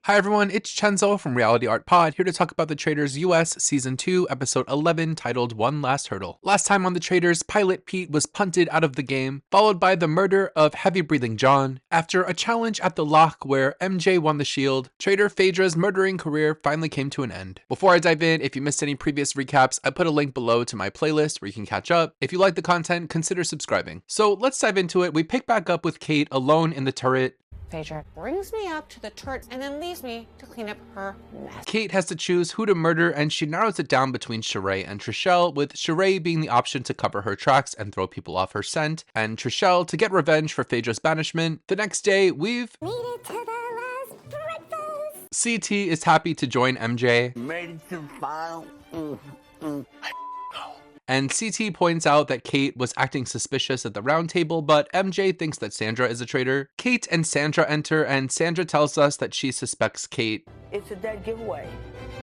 Hi everyone, it's Chenzo from Reality Art Pod, here to talk about the Traitors US Season 2, Episode 11, titled One Last Hurdle. Last time on the Traitors, Pilot Pete was punted out of the game, followed by the murder of Heavy Breathing John. After a challenge at the lock where MJ won the shield, Traitor Phaedra's murdering career finally came to an end. Before I dive in, if you missed any previous recaps, I put a link below to my playlist where you can catch up. If you like the content, consider subscribing. So let's dive into it. We pick back up with Kate alone in the turret. Phaedra brings me up to the turret and then leaves me to clean up her mess. Kate has to choose who to murder, and she narrows it down between Sheree and Trishelle, with Sheree being the option to cover her tracks and throw people off her scent, and Trishelle to get revenge for Phaedra's banishment. The next day, we've Made it to the last breakfast. CT is happy to join MJ. Made it to the final. And CT points out that Kate was acting suspicious at the round table, but MJ thinks that Sandra is a traitor. Kate and Sandra enter, and Sandra tells us that she suspects Kate. It's a dead giveaway.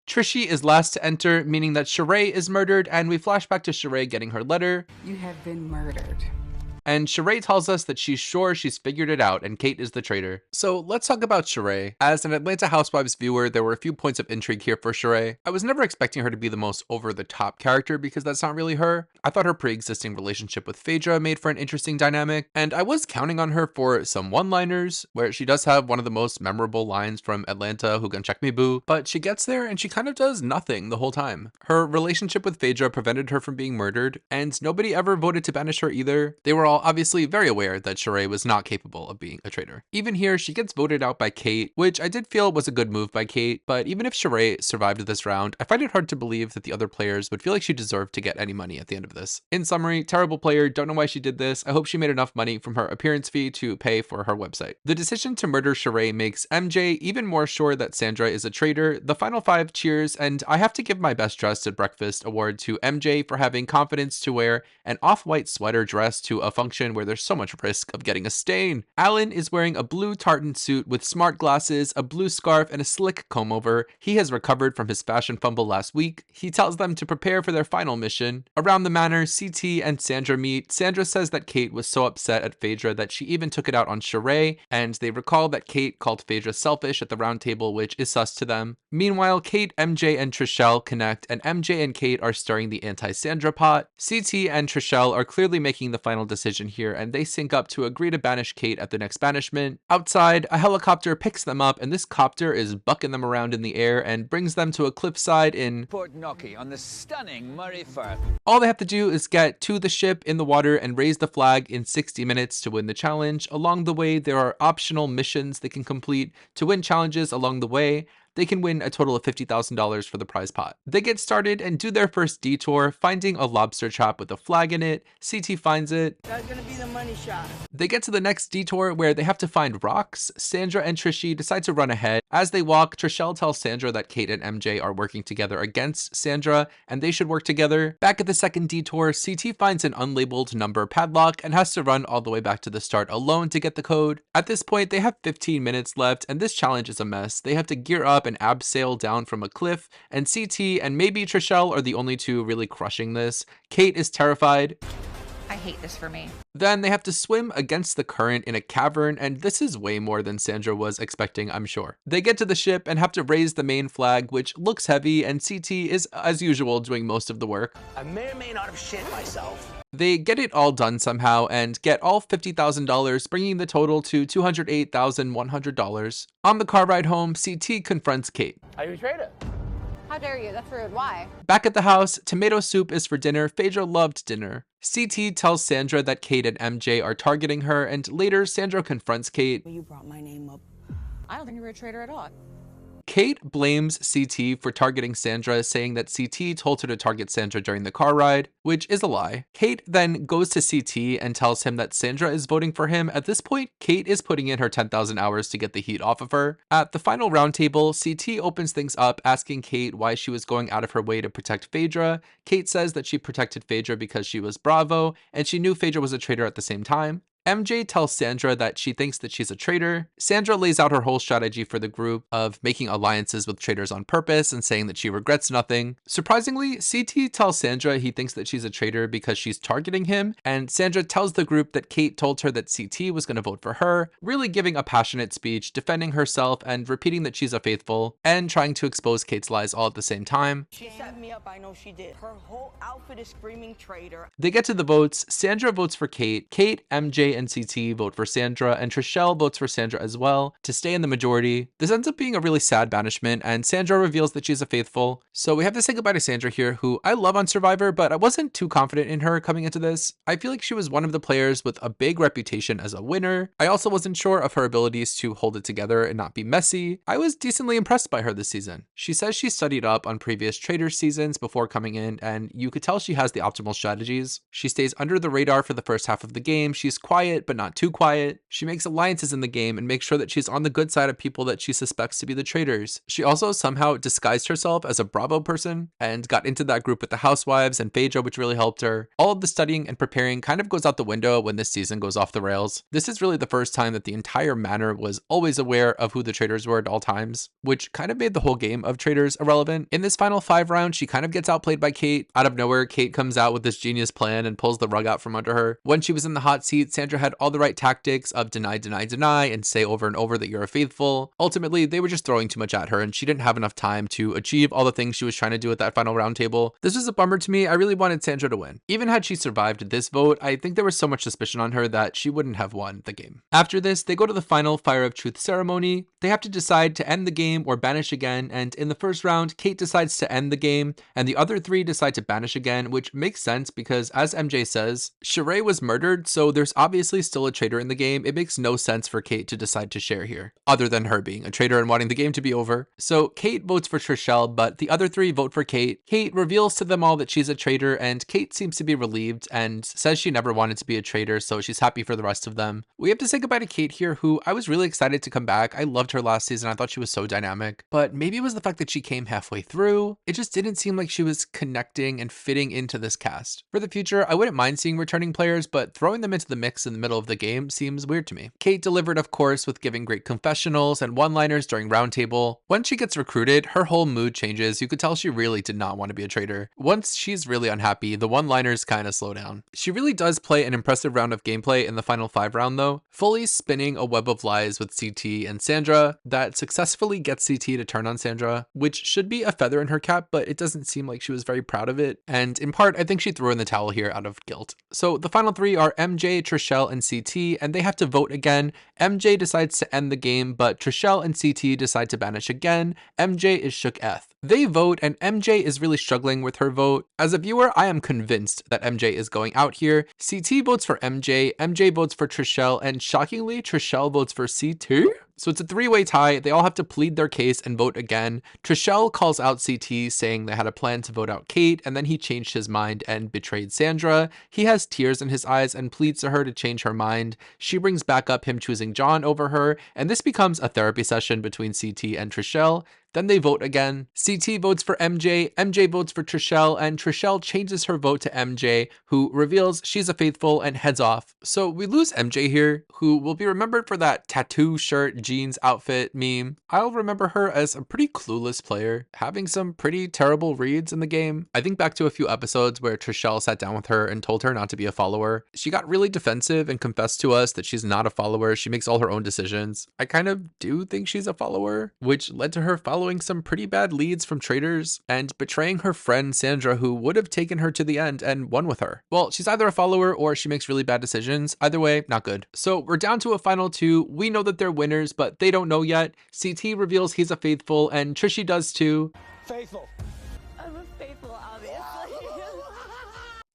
Trishy is last to enter, meaning that Sheree is murdered, and we flash back to Sheree getting her letter. You have been murdered. And Sheree tells us that she's sure she's figured it out and Kate is the traitor. So let's talk about Sheree. As an Atlanta Housewives viewer, there were a few points of intrigue here for Sheree. I was never expecting her to be the most over-the-top character because that's not really her. I thought her pre-existing relationship with Phaedra made for an interesting dynamic, and I was counting on her for some one-liners, where she does have one of the most memorable lines from Atlanta, "Who Gon Check Me Boo," but she gets there and she kind of does nothing the whole time. Her relationship with Phaedra prevented her from being murdered, and nobody ever voted to banish her either. They were all obviously very aware that Sheree was not capable of being a traitor. Even here, she gets voted out by Kate, which I did feel was a good move by Kate, but even if Sheree survived this round, I find it hard to believe that the other players would feel like she deserved to get any money at the end of this. In summary, terrible player, don't know why she did this. I hope she made enough money from her appearance fee to pay for her website. The decision to murder Sheree makes MJ even more sure that Sandra is a traitor. The final five cheers, and I have to give my best dressed at breakfast award to MJ for having confidence to wear an off-white sweater dress to a function where there's so much risk of getting a stain. Alan is wearing a blue tartan suit with smart glasses, a blue scarf, and a slick comb over. He has recovered from his fashion fumble last week. He tells them to prepare for their final mission. Around the manor, CT and Sandra meet. Sandra says that Kate was so upset at Phaedra that she even took it out on Sheree, and they recall that Kate called Phaedra selfish at the round table, which is sus to them. Meanwhile, Kate, MJ, and Trishelle connect, and MJ and Kate are stirring the anti-Sandra pot. CT and Trishelle are clearly making the final decision here, and they sync up to agree to banish Kate at the next banishment. Outside, a helicopter picks them up, and this copter is bucking them around in the air and brings them to a cliffside in Port Nocky on the stunning Murray Firth. All they have to do is get to the ship in the water and raise the flag in 60 minutes to win the challenge. Along the way, there are optional missions they can complete to win challenges along the way. They can win a total of $50,000 for the prize pot. They get started and do their first detour, finding a lobster trap with a flag in it. CT finds it. That's gonna be the money shot. They get to the next detour where they have to find rocks. Sandra and Trishy decide to run ahead. As they walk, Trishelle tells Sandra that Kate and MJ are working together against Sandra, and they should work together. Back at the second detour, CT finds an unlabeled number padlock and has to run all the way back to the start alone to get the code. At this point, they have 15 minutes left, and this challenge is a mess. They have to gear up and abseil down from a cliff, and CT and maybe Trishelle are the only two really crushing this. Kate is terrified. I hate this for me. Then they have to swim against the current in a cavern, and this is way more than Sandra was expecting, I'm sure. They get to the ship and have to raise the main flag, which looks heavy, and CT is, as usual, doing most of the work. I may or may not have shit myself. They get it all done somehow and get all $50,000, bringing the total to $208,100. On the car ride home, CT confronts Kate. Are you a traitor? How dare you? That's rude. Why? Back at the house, tomato soup is for dinner. Phaedra loved dinner. CT tells Sandra that Kate and MJ are targeting her, and later Sandra confronts Kate. You brought my name up. I don't think you were a traitor at all. Kate blames CT for targeting Sandra, saying that CT told her to target Sandra during the car ride, which is a lie. Kate then goes to CT and tells him that Sandra is voting for him. At this point, Kate is putting in her 10,000 hours to get the heat off of her. At the final roundtable, CT opens things up, asking Kate why she was going out of her way to protect Phaedra. Kate says that she protected Phaedra because she was Bravo, and she knew Phaedra was a traitor at the same time. MJ tells Sandra that she thinks that she's a traitor. Sandra lays out her whole strategy for the group of making alliances with traitors on purpose and saying that she regrets nothing. Surprisingly, CT tells Sandra he thinks that she's a traitor because she's targeting him, and Sandra tells the group that Kate told her that CT was going to vote for her, really giving a passionate speech, defending herself and repeating that she's a faithful, and trying to expose Kate's lies all at the same time. She set me up, I know she did. Her whole outfit is screaming traitor. They get to the votes. Sandra votes for Kate. Kate, MJ, and CT vote for Sandra, and Trishelle votes for Sandra as well to stay in the majority. This ends up being a really sad banishment, and Sandra reveals that she's a faithful. So we have to say goodbye to Sandra here, who I love on Survivor, but I wasn't too confident in her coming into this. I feel like she was one of the players with a big reputation as a winner. I also wasn't sure of her abilities to hold it together and not be messy. I was decently impressed by her this season. She says she studied up on previous Traitors seasons before coming in, and you could tell she has the optimal strategies. She stays under the radar for the first half of the game. She's quiet, but not too quiet. She makes alliances in the game and makes sure that she's on the good side of people that she suspects to be the traitors. She also somehow disguised herself as a Bravo person and got into that group with the housewives and Phaedra, which really helped her. All of the studying and preparing kind of goes out the window when this season goes off the rails. This is really the first time that the entire manor was always aware of who the traitors were at all times, which kind of made the whole game of Traitors irrelevant. In this final 5 round, she kind of gets outplayed by Kate. Out of nowhere, Kate comes out with this genius plan and pulls the rug out from under her. When she was in the hot seat, Sandra had all the right tactics of deny, deny, deny, and say over and over that you're a faithful. Ultimately, they were just throwing too much at her, and she didn't have enough time to achieve all the things she was trying to do at that final round table. This was a bummer to me. I really wanted Sandra to win. Even had she survived this vote, I think there was so much suspicion on her that she wouldn't have won the game. After this, they go to the final Fire of Truth ceremony. They have to decide to end the game or banish again, and in the first round, Kate decides to end the game, and the other 3 decide to banish again, which makes sense because, as MJ says, Sheree was murdered, so there's obviously still a traitor in the game. It makes no sense for Kate to decide to share here, other than her being a traitor and wanting the game to be over. So Kate votes for Trishelle, but the other 3 vote for Kate. Kate reveals to them all that she's a traitor, and Kate seems to be relieved and says she never wanted to be a traitor, so she's happy for the rest of them. We have to say goodbye to Kate here, who I was really excited to come back. I loved her last season. I thought she was so dynamic, but maybe it was the fact that she came halfway through. It just didn't seem like she was connecting and fitting into this cast. For the future, I wouldn't mind seeing returning players, but throwing them into the mix in the middle of the game seems weird to me. Kate delivered, of course, with giving great confessionals and one-liners during Roundtable. When she gets recruited, her whole mood changes. You could tell she really did not want to be a traitor. Once she's really unhappy, the one-liners kind of slow down. She really does play an impressive round of gameplay in the final 5 round though, fully spinning a web of lies with CT and Sandra that successfully gets CT to turn on Sandra, which should be a feather in her cap, but it doesn't seem like she was very proud of it. And in part, I think she threw in the towel here out of guilt. So the final 3 are MJ, Trishelle, and CT, and they have to vote again. MJ decides to end the game, but Trishelle and CT decide to banish again. MJ is shook F. They vote, and MJ is really struggling with her vote. As a viewer, I am convinced that MJ is going out here. CT votes for MJ votes for Trishelle, and shockingly, Trishelle votes for CT? So it's a 3-way tie. They all have to plead their case and vote again. Trishelle calls out CT saying they had a plan to vote out Kate, and then he changed his mind and betrayed Sandra. He has tears in his eyes and pleads to her to change her mind. She brings back up him choosing John over her, and this becomes a therapy session between CT and Trishelle. Then they vote again. CT votes for MJ votes for Trishelle, and Trishelle changes her vote to MJ, who reveals she's a faithful and heads off. So we lose MJ here, who will be remembered for that tattoo shirt jeans outfit meme. I'll remember her as a pretty clueless player, having some pretty terrible reads in the game. I think back to a few episodes where Trishelle sat down with her and told her not to be a follower. She got really defensive and confessed to us that she's not a follower. She makes all her own decisions. I kind of do think she's a follower, which led to her following some pretty bad leads from Traitors and betraying her friend Sandra, who would have taken her to the end and won with her. Well, she's either a follower or she makes really bad decisions. Either way, not good. So we're down to a final 2. We know that they're winners, but they don't know yet. CT reveals he's a faithful, and Trishy does too. Faithful. I'm a faithful, obviously.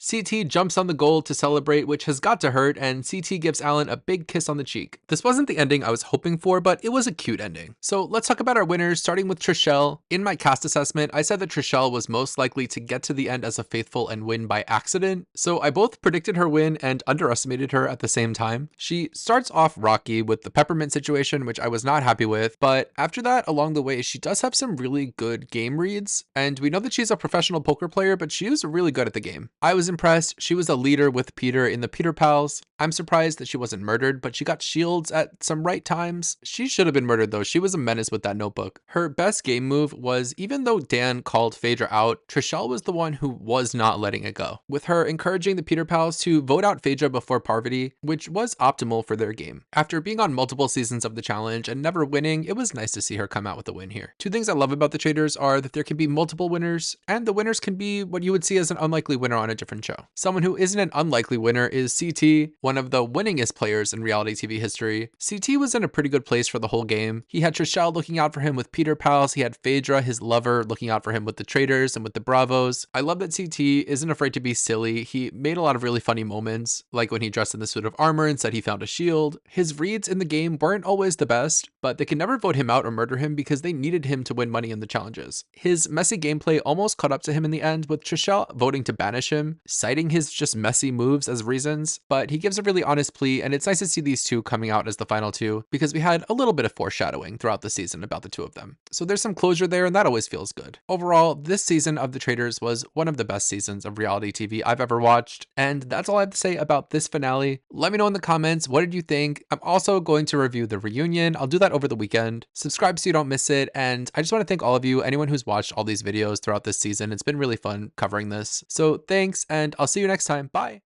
CT jumps on the gold to celebrate, which has got to hurt, and CT gives Alan a big kiss on the cheek. This wasn't the ending I was hoping for, but it was a cute ending. So let's talk about our winners, starting with Trishelle. In my cast assessment, I said that Trishelle was most likely to get to the end as a faithful and win by accident. So I both predicted her win and underestimated her at the same time. She starts off rocky with the peppermint situation, which I was not happy with, but after that, along the way, she does have some really good game reads, and we know that she's a professional poker player, but she is really good at the game. I was impressed impressed. She was a leader with Peter in the Peter Pals. I'm surprised that she wasn't murdered, but she got shields at some right times. She should have been murdered though. She was a menace with that notebook. Her best game move was, even though Dan called Phaedra out, Trishelle was the one who was not letting it go, with her encouraging the Peter Pals to vote out Phaedra before Parvati, which was optimal for their game. After being on multiple seasons of the challenge and never winning, it was nice to see her come out with a win here. Two things I love about the Traitors are that there can be multiple winners, and the winners can be what you would see as an unlikely winner on a different show. Someone who isn't an unlikely winner is CT, one of the winningest players in reality TV history. CT was in a pretty good place for the whole game. He had Trishelle looking out for him with Peter Pals. He had Phaedra, his lover, looking out for him with the Traitors and with the Bravos. I love that CT isn't afraid to be silly. He made a lot of really funny moments, like when he dressed in the suit of armor and said he found a shield. His reads in the game weren't always the best, but they could never vote him out or murder him because they needed him to win money in the challenges. His messy gameplay almost caught up to him in the end, with Trishelle voting to banish him, citing his just messy moves as reasons, but he gives a really honest plea, and it's nice to see these two coming out as the final two because we had a little bit of foreshadowing throughout the season about the two of them. So there's some closure there, and that always feels good. Overall, this season of The Traitors was one of the best seasons of reality TV I've ever watched, and that's all I have to say about this finale. Let me know in the comments, what did you think? I'm also going to review the reunion. I'll do that over the weekend. Subscribe so you don't miss it, and I just want to thank all of you, anyone who's watched all these videos throughout this season. It's been really fun covering this. So thanks, and I'll see you next time. Bye!